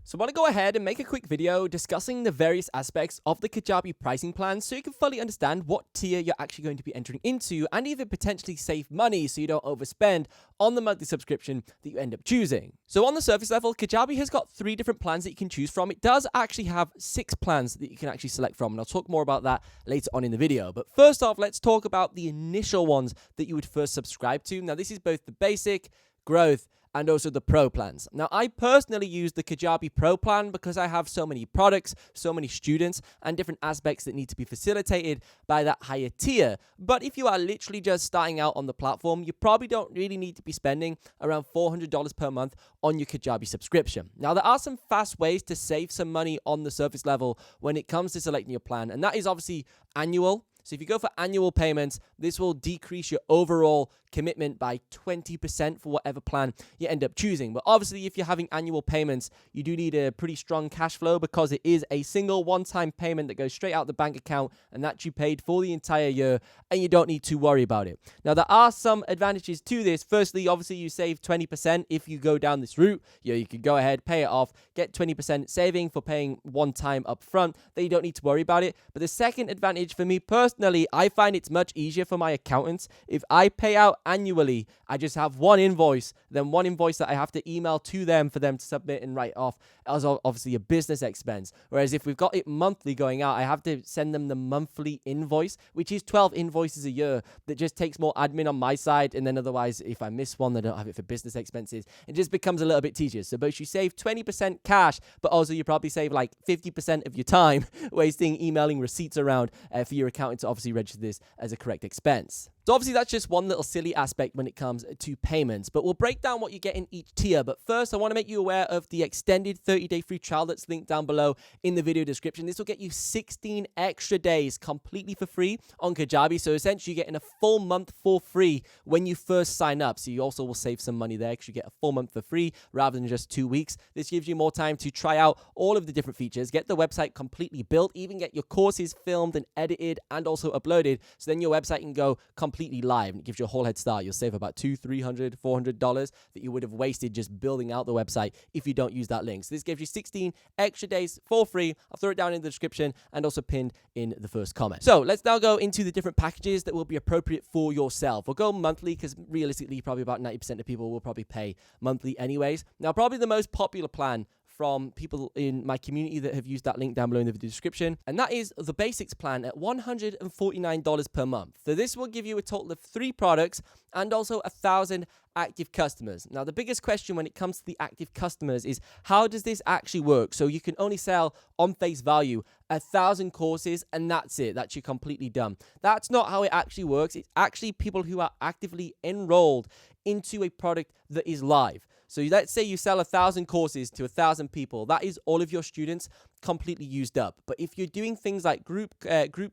So I want to go ahead and make a quick video discussing the various aspects of the Kajabi pricing plan so you can fully understand what tier you're actually going to be entering into and even potentially save money so you don't overspend on the monthly subscription that you end up choosing. So on the surface level, Kajabi has got 3 different plans that you can choose from. It does actually have 6 plans that you can actually select from, and I'll talk more about that later on in the video. But first off, let's talk about the initial ones that you would first subscribe to. Now this is both the basic, growth, and also the Pro plans. Now, I personally use the Kajabi Pro plan because I have so many products, so many students, and different aspects that need to be facilitated by that higher tier. But if you are literally just starting out on the platform, you probably don't really need to be spending around $400 per month on your Kajabi subscription. Now, there are some fast ways to save some money on the surface level when it comes to selecting your plan, and that is obviously annual. So if you go for annual payments, this will decrease your overall commitment by 20% for whatever plan you end up choosing. But obviously, if you're having annual payments, you do need a pretty strong cash flow because it is a single one-time payment that goes straight out the bank account and that you paid for the entire year, and you don't need to worry about it. Now, there are some advantages to this. Firstly, obviously, you save 20% if you go down this route. You could go ahead, pay it off, get 20% saving for paying one time up front. Then you don't need to worry about it. But the second advantage for me personally, I find it's much easier for my accountants. If I pay out annually, I just have one invoice, then one invoice that I have to email to them for them to submit and write off as obviously a business expense. Whereas if we've got it monthly going out, I have to send them the monthly invoice, which is 12 invoices a year. That just takes more admin on my side, and then otherwise, if I miss one, I don't have it for business expenses. It just becomes a little bit tedious. So both you save 20% cash, but also you probably save like 50% of your time wasting emailing receipts around for your accountant to obviously register this as a correct expense. So obviously that's just one little silly aspect when it comes to payments, but we'll break down what you get in each tier. But first, I want to make you aware of the extended 30-day free trial that's linked down below in the video description. This will get you 16 extra days completely for free on Kajabi. So essentially you're getting a full month for free when you first sign up. So you also will save some money there because you get a full month for free rather than just 2 weeks. This gives you more time to try out all of the different features, get the website completely built, even get your courses filmed and edited and also uploaded. So then your website can go completely live, and it gives you a whole head start. You'll save about $200, $300, $400 that you would have wasted just building out the website if you don't use that link. So this gives you 16 extra days for free. I'll throw it down in the description and also pinned in the first comment. So let's now go into the different packages that will be appropriate for yourself. We'll go monthly because realistically, probably about 90% of people will probably pay monthly anyways. Now, probably the most popular plan from people in my community that have used that link down below in the video description, and that is the basics plan at $149 per month. So this will give you a total of 3 products and also 1,000 active customers. Now, the biggest question when it comes to the active customers is how does this actually work? So you can only sell on face value 1,000 courses and that's it. That's you completely done. That's not how it actually works. It's actually people who are actively enrolled into a product that is live. So let's say you sell 1,000 courses to 1,000 people. That is all of your students completely used up. But if you're doing things like group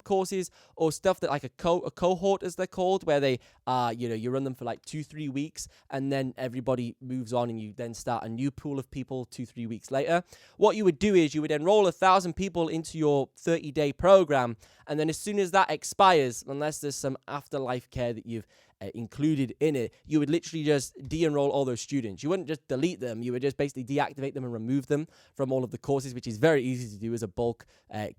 courses or stuff that like a cohort as they're called, where they you run them for like 2-3 weeks and then everybody moves on and you then start a new pool of people 2-3 weeks later, what you would do is you would enroll 1,000 people into your 30-day program, and then as soon as that expires, unless there's some afterlife care that you've included in it, you would literally just de-enroll all those students. You wouldn't just delete them. You would just basically deactivate them and remove them from all of the courses, which is very easy to do as a bulk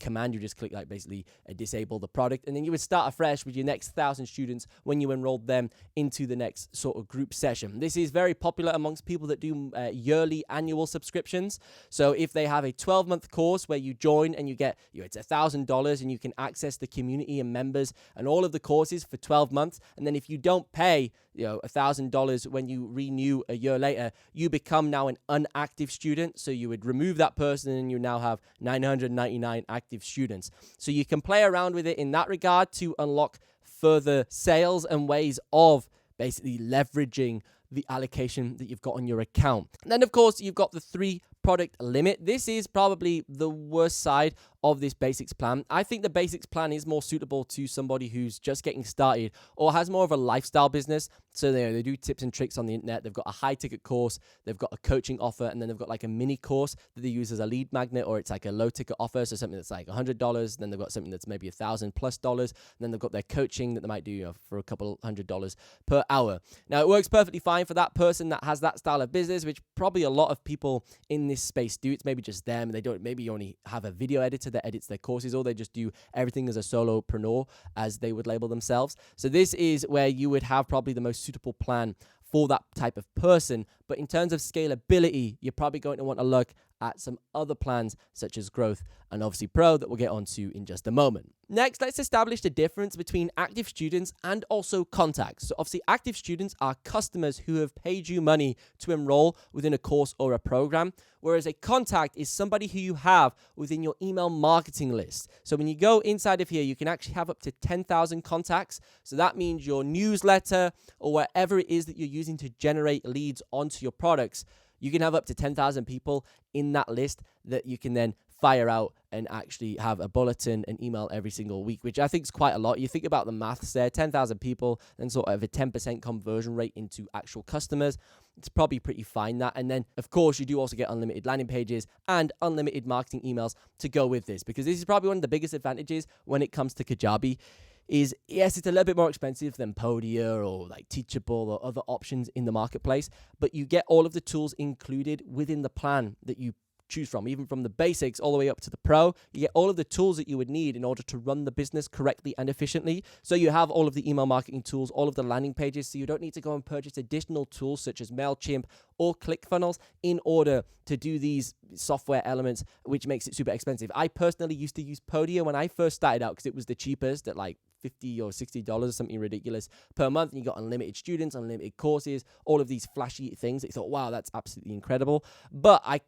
command. You just click like basically disable the product, and then you would start afresh with your next 1,000 students when you enrolled them into the next sort of group session. This is very popular amongst people that do yearly annual subscriptions. So if they have a 12-month course where you join and you get, it's $1,000 and you can access the community and members and all of the courses for 12 months. And then if you don't pay $1,000 when you renew a year later, you become now an inactive student. So you would remove that person and you now have 999 active students. So you can play around with it in that regard to unlock further sales and ways of basically leveraging the allocation that you've got on your account. And then of course you've got the 3 product limit. This is probably the worst side of this basics plan. I think the basics plan is more suitable to somebody who's just getting started or has more of a lifestyle business. So they do tips and tricks on the internet. They've got a high ticket course, they've got a coaching offer, and then they've got like a mini course that they use as a lead magnet, or it's like a low ticket offer. So something that's like $100, then they've got something that's maybe $1,000+, and then they've got their coaching that they might do for a couple $100 per hour. Now it works perfectly fine for that person that has that style of business, which probably a lot of people in this space do. It's maybe just them. They don't maybe only have a video editor that edits their courses, or they just do everything as a solopreneur, as they would label themselves. So this is where you would have probably the most suitable plan for that type of person. But in terms of scalability, you're probably going to want to look at some other plans such as Growth and obviously Pro that we'll get onto in just a moment. Next, let's establish the difference between active students and also contacts. So obviously active students are customers who have paid you money to enroll within a course or a program, whereas a contact is somebody who you have within your email marketing list. So when you go inside of here, you can actually have up to 10,000 contacts. So that means your newsletter or whatever it is that you're using to generate leads onto your products, you can have up to 10,000 people in that list that you can then fire out and actually have a bulletin and email every single week, which I think is quite a lot. You think about the maths there, 10,000 people, then sort of a 10% conversion rate into actual customers. It's probably pretty fine, that. And then, of course, you do also get unlimited landing pages and unlimited marketing emails to go with this, because this is probably one of the biggest advantages when it comes to Kajabi. Is, yes, it's a little bit more expensive than Podia or like Teachable or other options in the marketplace, but you get all of the tools included within the plan that you choose from, even from the basics all the way up to the Pro. You get all of the tools that you would need in order to run the business correctly and efficiently. So you have all of the email marketing tools, all of the landing pages, so you don't need to go and purchase additional tools such as MailChimp or ClickFunnels in order to do these software elements, which makes it super expensive. I personally used to use Podia when I first started out because it was the cheapest at like $50 or $60 or something ridiculous per month, and you got unlimited students, unlimited courses, all of these flashy things that you thought, wow, that's absolutely incredible. But I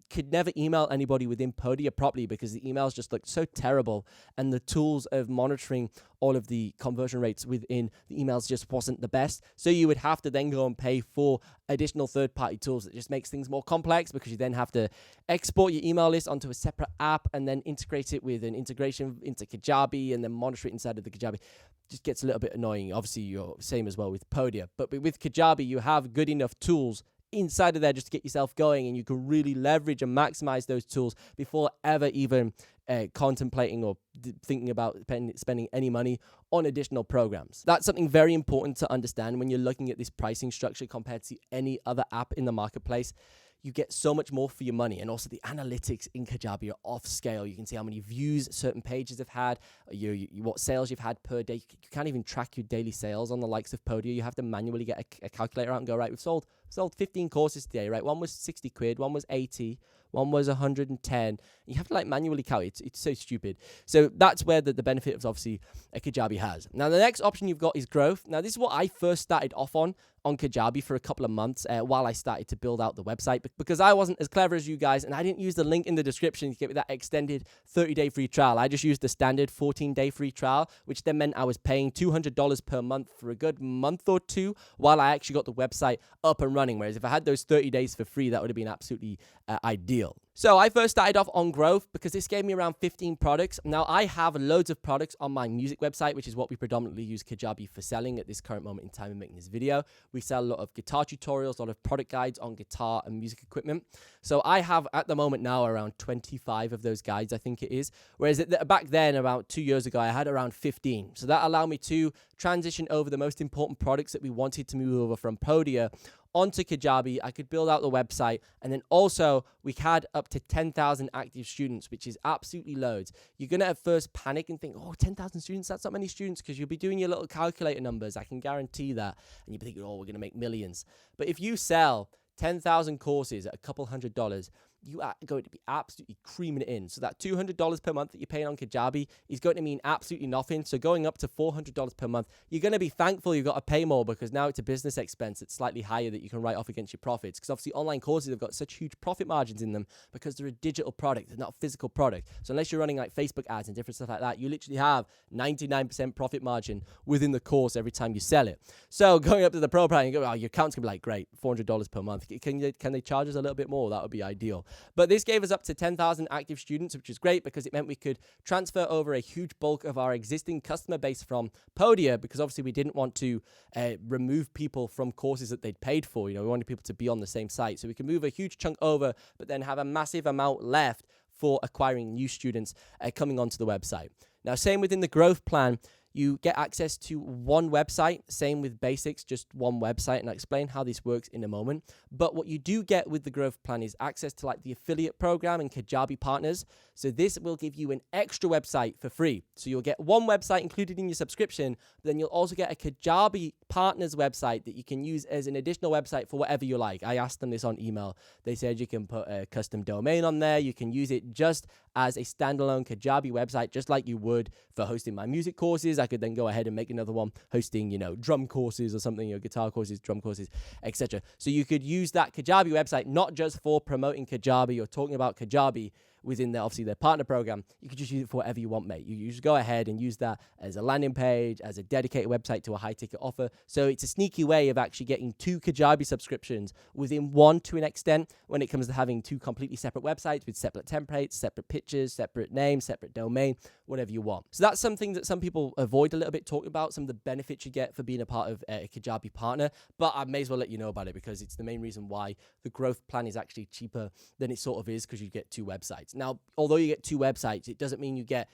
could never email anybody within Podia properly because the emails just looked so terrible, and the tools of monitoring all of the conversion rates within the emails just wasn't the best. So you would have to then go and pay for additional third-party tools. That just makes things more complex because you then have to export your email list onto a separate app and then integrate it with an integration into Kajabi and then monitor it inside of the Kajabi. Just gets a little bit annoying. Obviously, you're same as well with Podia, but with Kajabi, you have good enough tools inside of there just to get yourself going, and you can really leverage and maximize those tools before ever even contemplating or thinking about spending any money on additional programs. That's something very important to understand when you're looking at this pricing structure compared to any other app in the marketplace. You get so much more for your money. And also the analytics in Kajabi are off scale. You can see how many views certain pages have had, what sales you've had per day. You can't even track your daily sales on the likes of Podia. You have to manually get a calculator out and go, right, we've sold 15 courses today, right? One was 60 quid, one was 80, one was 110. You have to like manually calculate. It's so stupid. So that's where the benefit of obviously a Kajabi has. Now the next option you've got is Growth. Now this is what I first started off on Kajabi for a couple of months while I started to build out the website, because I wasn't as clever as you guys, and I didn't use the link in the description to get me that extended 30-day free trial. I just used the standard 14-day free trial, which then meant I was paying $200 per month for a good month or two while I actually got the website up and running. Whereas if I had those 30 days for free, that would have been absolutely ideal. So I first started off on Growth because this gave me around 15 products. Now I have loads of products on my music website, which is what we predominantly use Kajabi for selling at this current moment in time in making this video. We sell a lot of guitar tutorials, a lot of product guides on guitar and music equipment. So I have at the moment now around 25 of those guides, I think it is. Whereas back then, about 2 years ago, I had around 15. So that allowed me to transition over the most important products that we wanted to move over from Podia onto Kajabi. I could build out the website, and then also we had up to 10,000 active students, which is absolutely loads. You're gonna at first panic and think, oh, 10,000 students, that's not many students, because you'll be doing your little calculator numbers, I can guarantee that, and you'll be thinking, oh, we're gonna make millions. But if you sell 10,000 courses at a couple $100, you are going to be absolutely creaming it in. So that $200 per month that you're paying on Kajabi is going to mean absolutely nothing. So going up to $400 per month, you're going to be thankful you've got to pay more, because now it's a business expense. It's slightly higher that you can write off against your profits, because obviously online courses have got such huge profit margins in them because they're a digital product. They're not a physical product. So unless you're running like Facebook ads and different stuff like that, you literally have 99% profit margin within the course every time you sell it. So going up to the Pro plan, you go, oh, your account's going to be like, great, $400 per month. Can they charge us a little bit more? That would be ideal. But this gave us up to 10,000 active students, which is great because it meant we could transfer over a huge bulk of our existing customer base from Podia, because obviously we didn't want to remove people from courses that they'd paid for. We wanted people to be on the same site. So we can move a huge chunk over, but then have a massive amount left for acquiring new students coming onto the website. Now, same within the growth plan, you get access to one website, same with basics, just one website, and I'll explain how this works in a moment. But what you do get with the growth plan is access to like the affiliate program and Kajabi partners. So this will give you an extra website for free. So you'll get one website included in your subscription, but then you'll also get a Kajabi partners website that you can use as an additional website for whatever you like. I asked them this on email. They said you can put a custom domain on there. You can use it just as a standalone Kajabi website, just like you would for hosting my music courses. I could then go ahead and make another one hosting, drum courses or something, guitar courses, drum courses, etc. So you could use that Kajabi website not just for promoting Kajabi or talking about Kajabi within their partner program. You could just use it for whatever you want, mate. You just go ahead and use that as a landing page, as a dedicated website to a high ticket offer. So it's a sneaky way of actually getting 2 Kajabi subscriptions within one to an extent when it comes to having 2 completely separate websites with separate templates, separate pictures, separate names, separate domain, whatever you want. So that's something that some people avoid a little bit talking about, some of the benefits you get for being a part of a Kajabi partner, but I may as well let you know about it because it's the main reason why the growth plan is actually cheaper than it sort of is, because you get 2 websites. Now, although you get 2 websites, it doesn't mean you get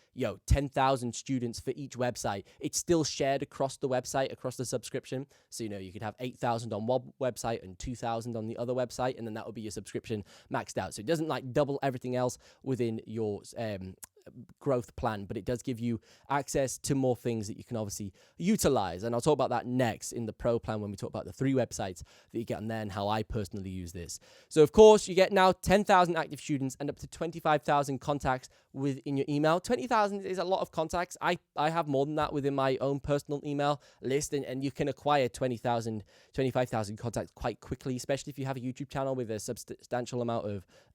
10,000 students for each website. It's still shared across the website, across the subscription. So, you could have 8,000 on one website and 2,000 on the other website, and then that would be your subscription maxed out. So it doesn't like double everything else within your growth plan, but it does give you access to more things that you can obviously utilize. And I'll talk about that next in the pro plan when we talk about the 3 websites that you get on there and how I personally use this. So of course you get now 10,000 active students and up to 25,000 contacts within your email. 20,000 is a lot of contacts. I have more than that within my own personal email list, and you can acquire 25,000 contacts quite quickly, especially if you have a YouTube channel with a substantial amount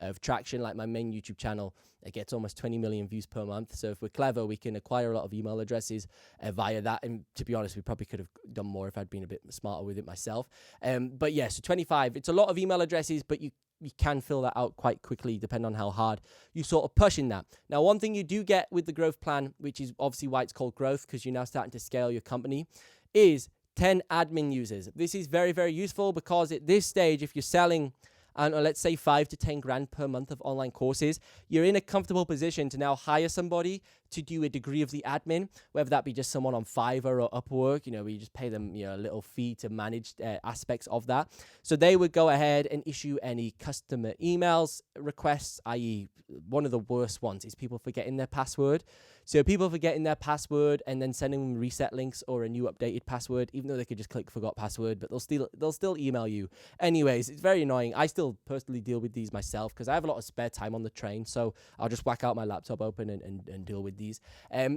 of traction. Like my main YouTube channel, it gets almost 20 million views per month. So if we're clever, we can acquire a lot of email addresses via that. And to be honest, we probably could have done more if I'd been a bit smarter with it myself. But yeah, so 25, it's a lot of email addresses, but you can fill that out quite quickly depending on how hard you sort of push in that. Now, one thing you do get with the growth plan, which is obviously why it's called growth, because you're now starting to scale your company, is 10 admin users. This is very, very useful because at this stage, if you're selling, let's say 5 to 10 grand per month of online courses, you're in a comfortable position to now hire somebody to do a degree of the admin, whether that be just someone on Fiverr or Upwork, where you just pay them a little fee to manage aspects of that. So they would go ahead and issue any customer emails requests, i.e. one of the worst ones is people forgetting their password. So people forgetting their password and then sending them reset links or a new updated password, even though they could just click forgot password, but they'll still email you. Anyways, it's very annoying. I still personally deal with these myself because I have a lot of spare time on the train, so I'll just whack out my laptop open and deal with these.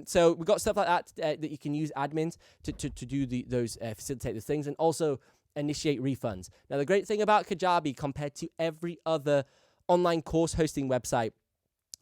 So we've got stuff like that that you can use admins to do those facilitate those things, and also initiate refunds. Now, the great thing about Kajabi compared to every other online course hosting website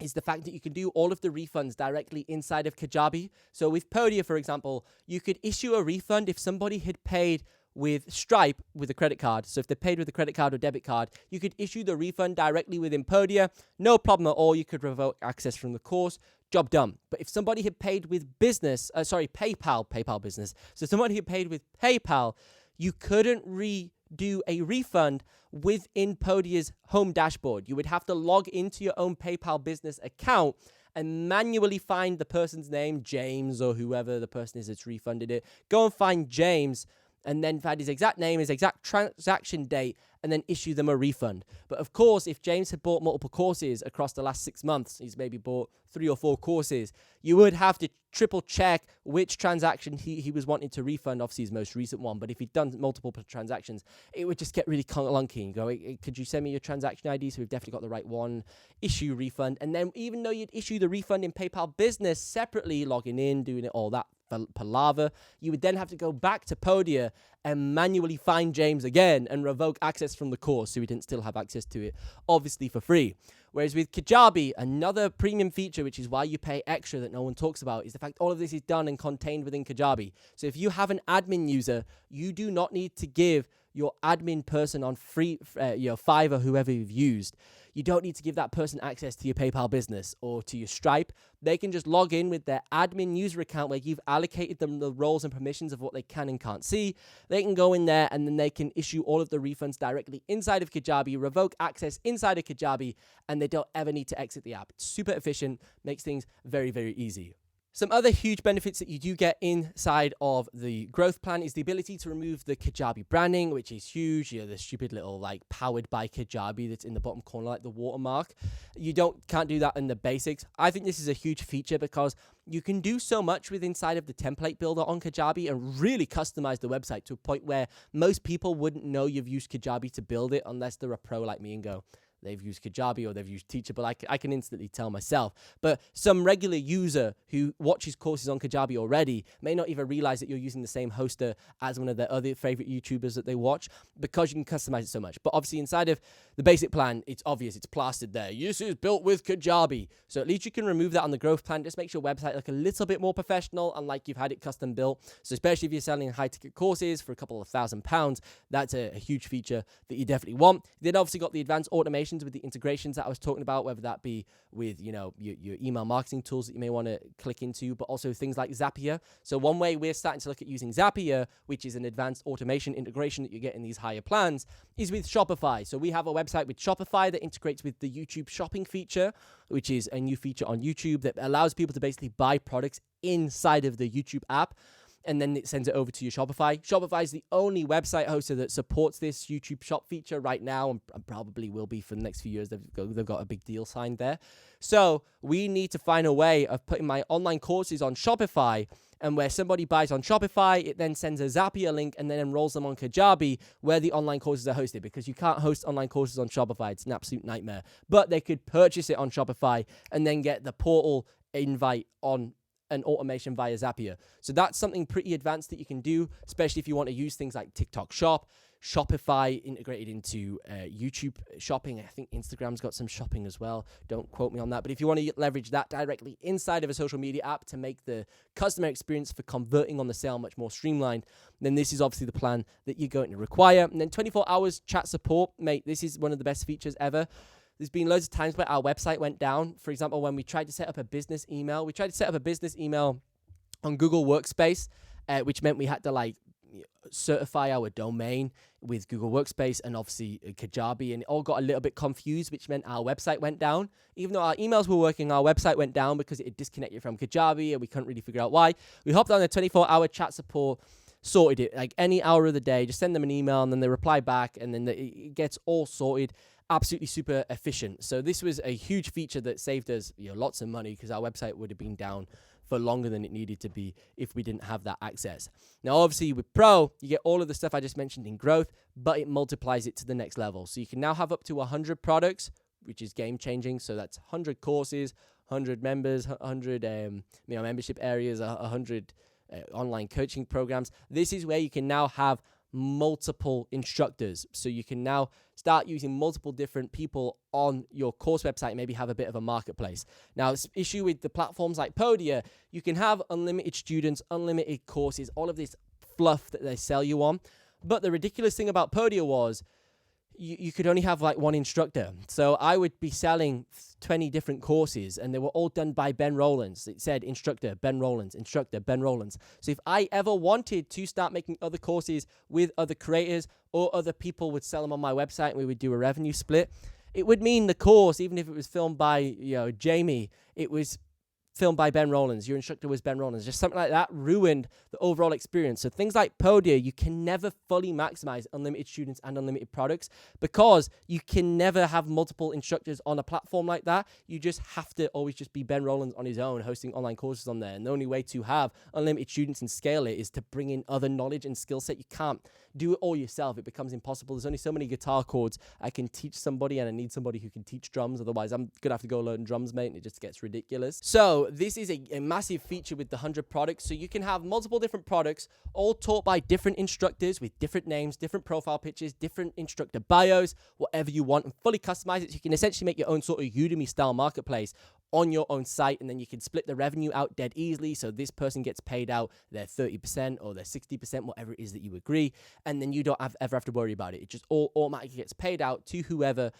is the fact that you can do all of the refunds directly inside of Kajabi. So with Podia, for example, you could issue a refund if somebody had paid with Stripe with a credit card. So if they paid with a credit card or debit card, you could issue the refund directly within Podia. No problem at all. You could revoke access from the course. Job done. But if somebody had paid with PayPal business. So somebody had paid with PayPal, you couldn't do a refund within Podia's home dashboard. You would have to log into your own PayPal business account and manually find the person's name, James, or whoever the person is that's refunded it. Go and find James and then find his exact name, his exact transaction date, and then issue them a refund. But of course, if James had bought multiple courses across the last 6 months, he's maybe bought 3 or 4 courses, you would have to triple check which transaction he was wanting to refund, obviously his most recent one. But if he'd done multiple transactions, it would just get really clunky and go, could you send me your transaction ID? So we've definitely got the right one. Issue refund. And then even though you'd issue the refund in PayPal Business separately, logging in, doing it, all that palaver, you would then have to go back to Podia and manually find James again and revoke access from the course so we didn't still have access to it, obviously for free. Whereas with Kajabi, another premium feature, which is why you pay extra that no one talks about, is the fact all of this is done and contained within Kajabi. So if you have an admin user, you do not need to give your admin person on Fiverr, whoever you've used. You don't need to give that person access to your PayPal business or to your Stripe. They can just log in with their admin user account where you've allocated them the roles and permissions of what they can and can't see. They can go in there and then they can issue all of the refunds directly inside of Kajabi, revoke access inside of Kajabi, and they don't ever need to exit the app. It's super efficient, makes things very, very easy. Some other huge benefits that you do get inside of the growth plan is the ability to remove the Kajabi branding, which is huge. The stupid little powered by Kajabi that's in the bottom corner, like the watermark. You can't do that in the basics. I think this is a huge feature because you can do so much with inside of the template builder on Kajabi and really customize the website to a point where most people wouldn't know you've used Kajabi to build it unless they're a pro like me and go, they've used Kajabi or they've used Teachable. I can instantly tell myself. But some regular user who watches courses on Kajabi already may not even realize that you're using the same hoster as one of their other favorite YouTubers that they watch because you can customize it so much. But obviously inside of the basic plan, it's obvious, it's plastered there. This is built with Kajabi. So at least you can remove that on the growth plan. Just makes your website look a little bit more professional and like you've had it custom built. So especially if you're selling high ticket courses for a couple of £1,000s, that's a huge feature that you definitely want. Then obviously got the advanced automation with the integrations that I was talking about, whether that be with your email marketing tools that you may want to click into, but also things like Zapier. So one way we're starting to look at using Zapier, which is an advanced automation integration that you get in these higher plans, is with Shopify. So we have a website with Shopify that integrates with the YouTube shopping feature, which is a new feature on YouTube that allows people to basically buy products inside of the YouTube app, and then it sends it over to your Shopify. Shopify is the only website hoster that supports this YouTube shop feature right now, and probably will be for the next few years. They've got a big deal signed there. So we need to find a way of putting my online courses on Shopify, and where somebody buys on Shopify, it then sends a Zapier link and then enrolls them on Kajabi where the online courses are hosted, because you can't host online courses on Shopify. It's an absolute nightmare. But they could purchase it on Shopify and then get the portal invite on an automation via Zapier. So that's something pretty advanced that you can do, especially if you want to use things like TikTok Shop, Shopify integrated into YouTube shopping. I think Instagram's got some shopping as well. Don't quote me on that. But if you want to leverage that directly inside of a social media app to make the customer experience for converting on the sale much more streamlined, then this is obviously the plan that you're going to require. And then 24 hours chat support. Mate, this is one of the best features ever. There's been loads of times where our website went down. For example, when we tried to set up a business email, on Google Workspace, which meant we had to certify our domain with Google Workspace and obviously Kajabi, and it all got a little bit confused, which meant our website went down. Even though our emails were working, our website went down because it had disconnected from Kajabi and we couldn't really figure out why. We hopped on the 24-hour chat support, sorted it, like any hour of the day, just send them an email and then they reply back, and then it gets all sorted. Absolutely super efficient. So this was a huge feature that saved us lots of money, because our website would have been down for longer than it needed to be if we didn't have that access. Now, obviously with Pro, you get all of the stuff I just mentioned in growth, but it multiplies it to the next level. So you can now have up to 100 products, which is game changing. So that's 100 courses, 100 members, 100 membership areas, 100 online coaching programs. This is where you can now have multiple instructors. So you can now start using multiple different people on your course website, maybe have a bit of a marketplace. Now, this issue with the platforms like Podia, you can have unlimited students, unlimited courses, all of this fluff that they sell you on. But the ridiculous thing about Podia was you could only have one instructor. So I would be selling 20 different courses and they were all done by Ben Rowlands. It said instructor, Ben Rowlands, instructor, Ben Rowlands. So if I ever wanted to start making other courses with other creators, or other people would sell them on my website and we would do a revenue split, it would mean the course, even if it was filmed by Jamie, it was filmed by Ben Rowlands, your instructor was Ben Rowlands, just something like that ruined the overall experience. So things like Podia, you can never fully maximize unlimited students and unlimited products, because you can never have multiple instructors on a platform like that. You just have to always just be Ben Rowlands on his own, hosting online courses on there. And the only way to have unlimited students and scale it is to bring in other knowledge and skill set. You can't do it all yourself. It becomes impossible. There's only so many guitar chords I can teach somebody, and I need somebody who can teach drums. Otherwise, I'm going to have to go learn drums, mate, and it just gets ridiculous. So this is a massive feature with the 100 products. So you can have multiple different products, all taught by different instructors with different names, different profile pictures, different instructor bios, whatever you want, and fully customize it. So you can essentially make your own sort of Udemy style marketplace on your own site, and then you can split the revenue out dead easily. So this person gets paid out their 30% or their 60%, whatever it is that you agree, and then you don't ever have to worry about it. It just all automatically gets paid out to whoever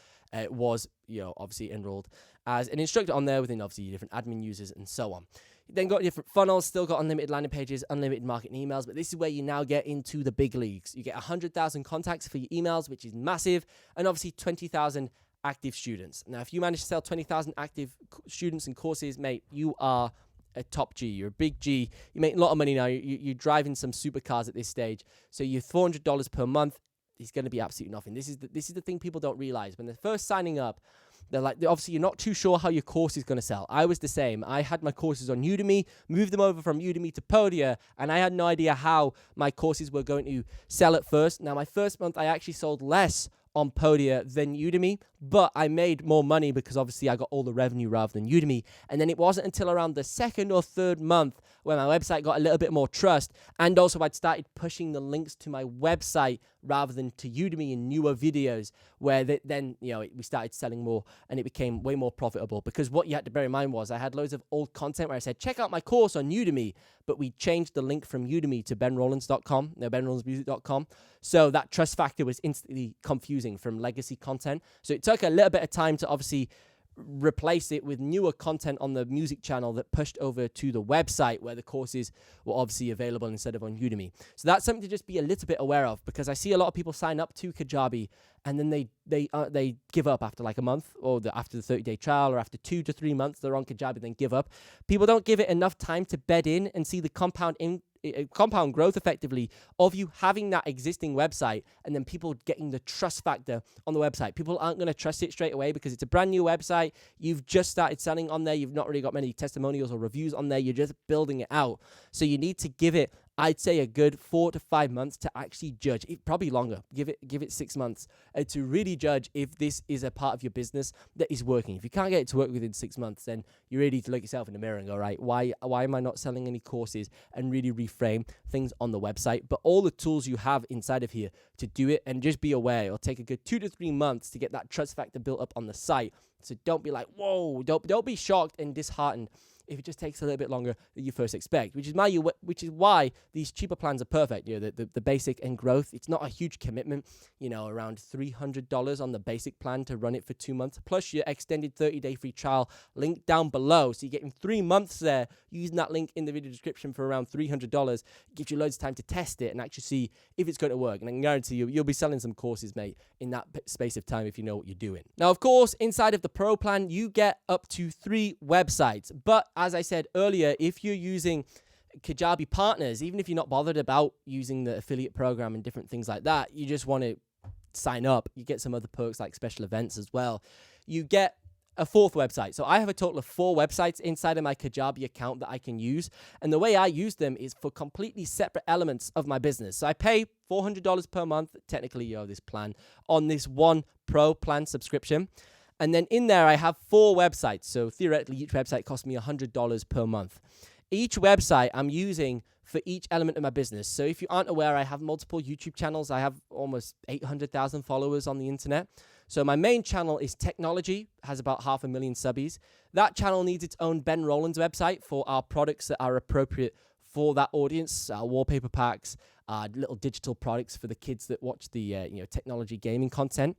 was, obviously enrolled as an instructor on there within obviously different admin users and so on. Then got different funnels, still got unlimited landing pages, unlimited marketing emails, but this is where you now get into the big leagues. You get 100,000 contacts for your emails, which is massive, and obviously 20,000 active students. Now, if you manage to sell 20,000 active students and courses, mate, you are a top G. You're a big G. You make a lot of money now. You're driving some supercars at this stage. So your $400 per month is going to be absolutely nothing. This is the thing people don't realize. When they're first signing up, they're like, obviously, you're not too sure how your course is going to sell. I was the same. I had my courses on Udemy, moved them over from Udemy to Podia, and I had no idea how my courses were going to sell at first. Now, my first month, I actually sold less on Podia than Udemy, but I made more money because obviously I got all the revenue rather than Udemy. And then it wasn't until around the second or third month where my website got a little bit more trust, and also I'd started pushing the links to my website rather than to Udemy in newer videos, where then we started selling more and it became way more profitable. Because what you had to bear in mind was I had loads of old content where I said, check out my course on Udemy, but we changed the link from Udemy to benrowlands.com, benrowlandsmusic.com. So that trust factor was instantly confusing from legacy content. So it took a little bit of time to obviously replace it with newer content on the music channel that pushed over to the website where the courses were obviously available instead of on Udemy. So that's something to just be a little bit aware of, because I see a lot of people sign up to Kajabi and then they give up after like a month, or after the 30-day trial, or after 2 to 3 months they're on Kajabi, then give up. People don't give it enough time to bed in and see the compound growth effectively of you having that existing website, and then people getting the trust factor on the website. People aren't going to trust it straight away because it's a brand new website. You've just started selling on there. You've not really got many testimonials or reviews on there. You're just building it out. So you need to give it, I'd say, a good 4 to 5 months to actually judge it. Probably longer. Give it 6 months to really judge if this is a part of your business that is working. If you can't get it to work within 6 months, then you really need to look yourself in the mirror and go, right, why am I not selling any courses, and really reframe things on the website. But all the tools you have inside of here to do it, and just be aware, it'll take a good 2 to 3 months to get that trust factor built up on the site. So don't be like, whoa, don't be shocked and disheartened if it just takes a little bit longer than you first expect, which is why these cheaper plans are perfect. The basic and growth, it's not a huge commitment, around $300 on the basic plan to run it for 2 months, plus your extended 30-day free trial link down below. So you're getting 3 months there using that link in the video description for around $300. It gives you loads of time to test it and actually see if it's going to work. And I can guarantee you'll be selling some courses, mate, in that space of time if you know what you're doing. Now, of course, inside of the Pro plan, you get up to 3 websites, but as I said earlier, if you're using Kajabi partners, even if you're not bothered about using the affiliate program and different things like that, you just want to sign up, you get some other perks like special events as well. You get a 4th website. So I have a total of 4 websites inside of my Kajabi account that I can use. And the way I use them is for completely separate elements of my business. So I pay $400 per month, technically, this plan, on this one Pro plan subscription. And then in there, I have 4 websites. So theoretically, each website costs me $100 per month. Each website I'm using for each element of my business. So if you aren't aware, I have multiple YouTube channels. I have almost 800,000 followers on the internet. So my main channel is technology, has about 500,000 subbies. That channel needs its own Ben Rowlands website for our products that are appropriate for that audience, our wallpaper packs, little digital products for the kids that watch the technology gaming content.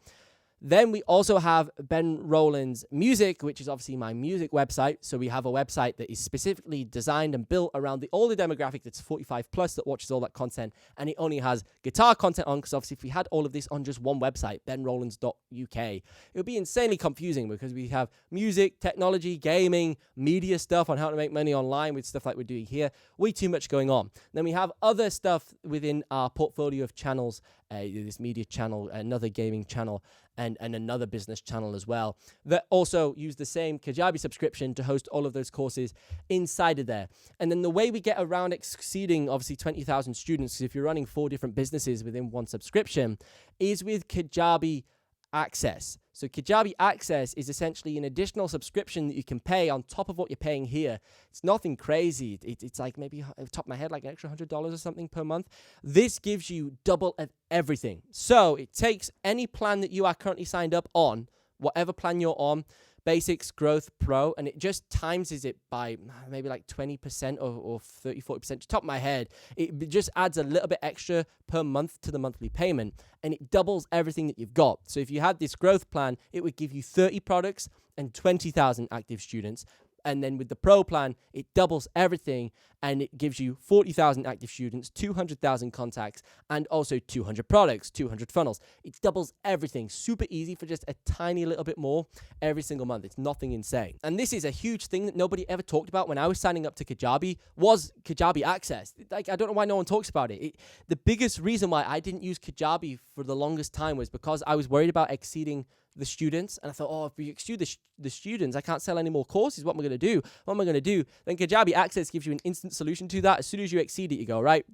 Then we also have Ben Rowlands Music, which is obviously my music website. So we have a website that is specifically designed and built around the older demographic that's 45 plus that watches all that content. And it only has guitar content on, because obviously if we had all of this on just one website, benrowlands.uk, it would be insanely confusing, because we have music, technology, gaming, media stuff on how to make money online with stuff like we're doing here. Way too much going on. Then we have other stuff within our portfolio of channels, this media channel, another gaming channel, and another business channel as well, that also use the same Kajabi subscription to host all of those courses inside of there. And then the way we get around exceeding, obviously, 20,000 students, if you're running 4 different businesses within one subscription, is with Kajabi Access. So Kajabi Access is essentially an additional subscription that you can pay on top of what you're paying here. It's nothing crazy. It's like maybe, off the top of my head, like an extra $100 or something per month. This gives you double of everything. So it takes any plan that you are currently signed up on, whatever plan you're on, Basics, Growth, Pro, and it just times it by maybe like 20% or 30, 40%. Top of my head, it just adds a little bit extra per month to the monthly payment, and it doubles everything that you've got. So if you had this growth plan, it would give you 30 products and 20,000 active students. And then with the Pro plan, it doubles everything and it gives you 40,000 active students, 200,000 contacts, and also 200 products, 200 funnels. It doubles everything. Super easy for just a tiny little bit more every single month. It's nothing insane. And this is a huge thing that nobody ever talked about when I was signing up to Kajabi was Kajabi Access. Like, I don't know why no one talks about it. The biggest reason why I didn't use Kajabi for the longest time was because I was worried about exceeding the students, and I thought, oh, if we exceed the students, I can't sell any more courses. What am I going to do? What am I going to do? Then Kajabi Access gives you an instant solution to that. As soon as you exceed it, you go, right,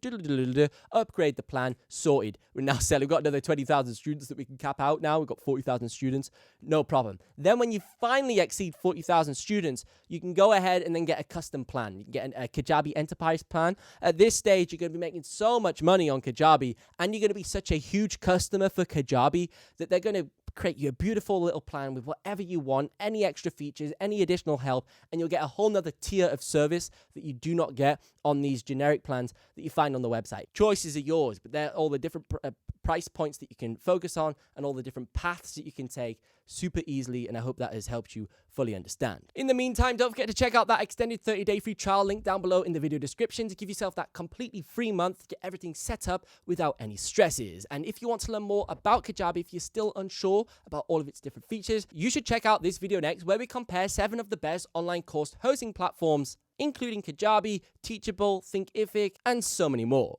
upgrade the plan, sorted. We're now selling. We've got another 20,000 students that we can cap out now. We've got 40,000 students, no problem. Then when you finally exceed 40,000 students, you can go ahead and then get a custom plan. You can get a Kajabi Enterprise plan. At this stage, you're going to be making so much money on Kajabi, and you're going to be such a huge customer for Kajabi that they're going to create you a beautiful little plan with whatever you want, any extra features, any additional help, and you'll get a whole nother tier of service that you do not get on these generic plans that you find on the website. Choices are yours, but they're all the different price points that you can focus on and all the different paths that you can take super easily, and I hope that has helped you fully understand. In the meantime, don't forget to check out that extended 30-day free trial link down below in the video description to give yourself that completely free month to get everything set up without any stresses. And if you want to learn more about Kajabi, if you're still unsure about all of its different features, you should check out this video next where we compare 7 of the best online course hosting platforms, including Kajabi, Teachable, Thinkific, and so many more.